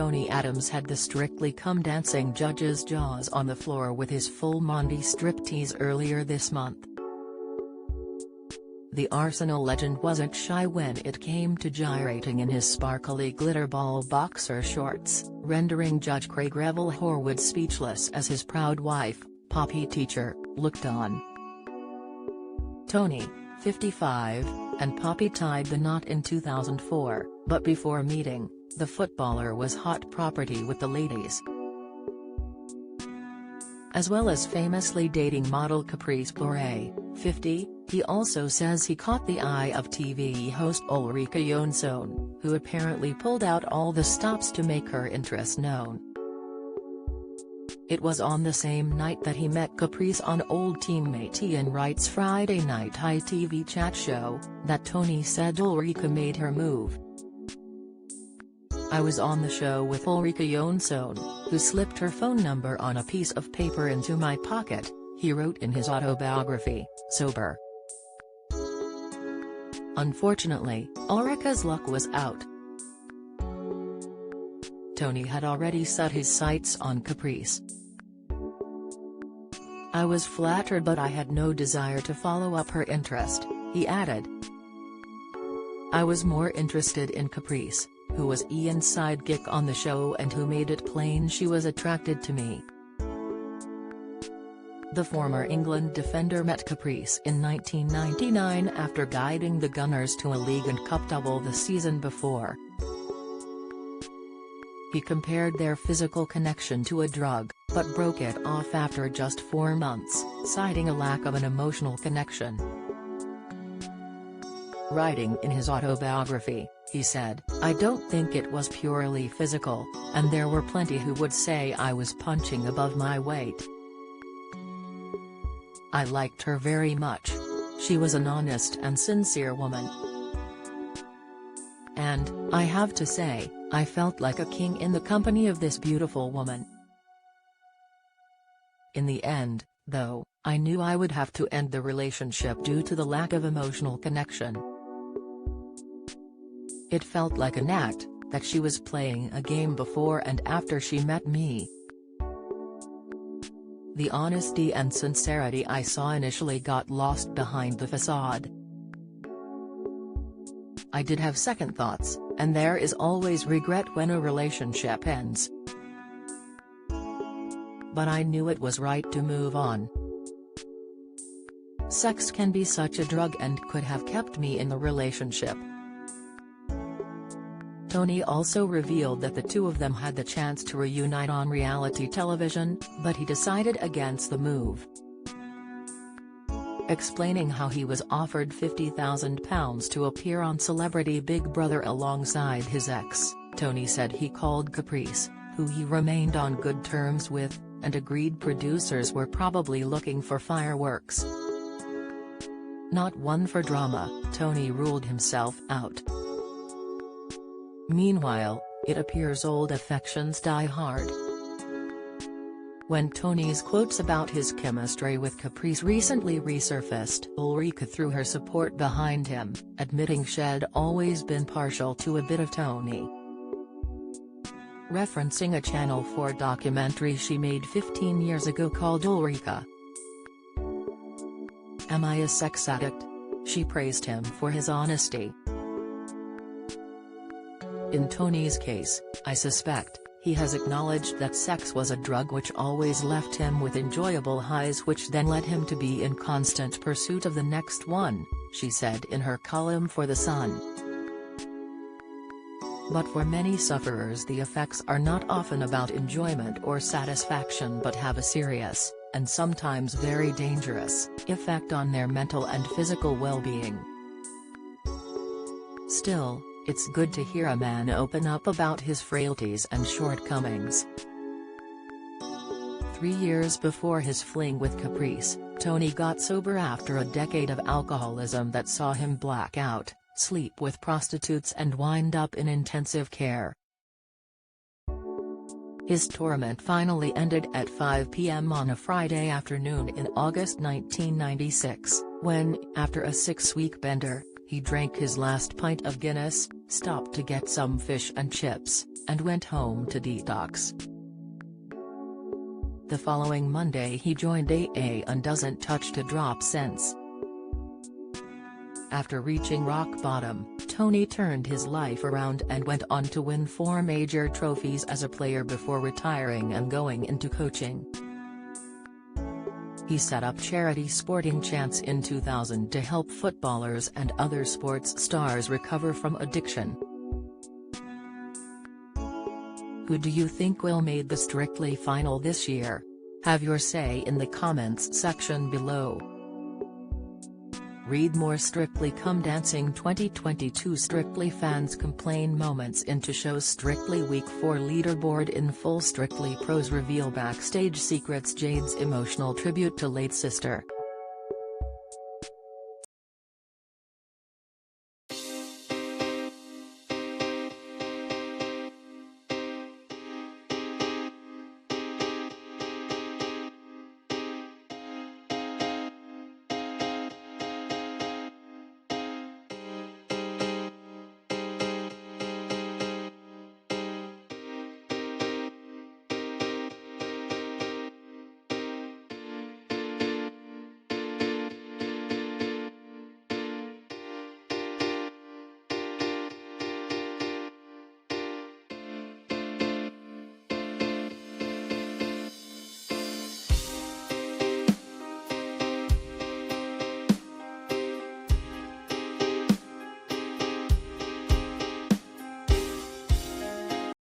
Tony Adams had the Strictly Come Dancing judges' jaws on the floor with his full Monty striptease earlier this month. The Arsenal legend wasn't shy when it came to gyrating in his sparkly glitterball boxer shorts, rendering Judge Craig Revel Horwood speechless as his proud wife, Poppy Teacher, looked on. Tony, 55, and Poppy tied the knot in 2004, but before meeting, the footballer was hot property with the ladies. As well as famously dating model Caprice Bourret, 50, he also says he caught the eye of TV host Ulrika Jonsson, who apparently pulled out all the stops to make her interest known. It was on the same night that he met Caprice on old teammate Ian Wright's Friday Night High TV chat show, that Tony said Ulrika made her move. "I was on the show with Ulrika Jonsson, who slipped her phone number on a piece of paper into my pocket," he wrote in his autobiography, Sober. Unfortunately, Ulrika's luck was out. Tony had already set his sights on Caprice. "I was flattered, but I had no desire to follow up her interest," he added. "I was more interested in Caprice, who was Ian's sidekick on the show and who made it plain she was attracted to me." The former England defender met Caprice in 1999 after guiding the Gunners to a League and Cup double the season before. He compared their physical connection to a drug, but broke it off after just 4 months, citing a lack of an emotional connection. Writing in his autobiography, he said, "I don't think it was purely physical, and there were plenty who would say I was punching above my weight. I liked her very much. She was an honest and sincere woman. And, I have to say, I felt like a king in the company of this beautiful woman. In the end, though, I knew I would have to end the relationship due to the lack of emotional connection. It felt like an act, that she was playing a game before and after she met me. The honesty and sincerity I saw initially got lost behind the facade. I did have second thoughts, and there is always regret when a relationship ends. But I knew it was right to move on. Sex can be such a drug and could have kept me in the relationship." Tony also revealed that the two of them had the chance to reunite on reality television, but he decided against the move. Explaining how he was offered £50,000 to appear on Celebrity Big Brother alongside his ex, Tony said he called Caprice, who he remained on good terms with, and agreed producers were probably looking for fireworks. Not one for drama, Tony ruled himself out. Meanwhile, it appears old affections die hard. When Tony's quotes about his chemistry with Caprice recently resurfaced, Ulrika threw her support behind him, admitting she'd always been partial to a bit of Tony. Referencing a Channel 4 documentary she made 15 years ago called Ulrika, "Am I a Sex Addict?" she praised him for his honesty. In Tony's case, I suspect, he has acknowledged that sex was a drug which always left him with enjoyable highs which then led him to be in constant pursuit of the next one, she said in her column for The Sun. But for many sufferers the effects are not often about enjoyment or satisfaction but have a serious, and sometimes very dangerous, effect on their mental and physical well-being. Still, it's good to hear a man open up about his frailties and shortcomings. 3 years before his fling with Caprice, Tony got sober after a decade of alcoholism that saw him black out, sleep with prostitutes and wind up in intensive care. His torment finally ended at 5 p.m. on a Friday afternoon in August 1996, when, after a 6-week bender, he drank his last pint of Guinness, stopped to get some fish and chips, and went home to detox. The following Monday he joined AA and doesn't touch to drop since. After reaching rock bottom, Tony turned his life around and went on to win 4 major trophies as a player before retiring and going into coaching. He set up charity Sporting Chance in 2000 to help footballers and other sports stars recover from addiction. Who do you think will make the Strictly final this year? Have your say in the comments section below. Read more Strictly Come Dancing 2022. Strictly fans complain moments into show's Strictly Week 4 leaderboard in full. Strictly pros reveal backstage secrets. Jade's emotional tribute to late sister.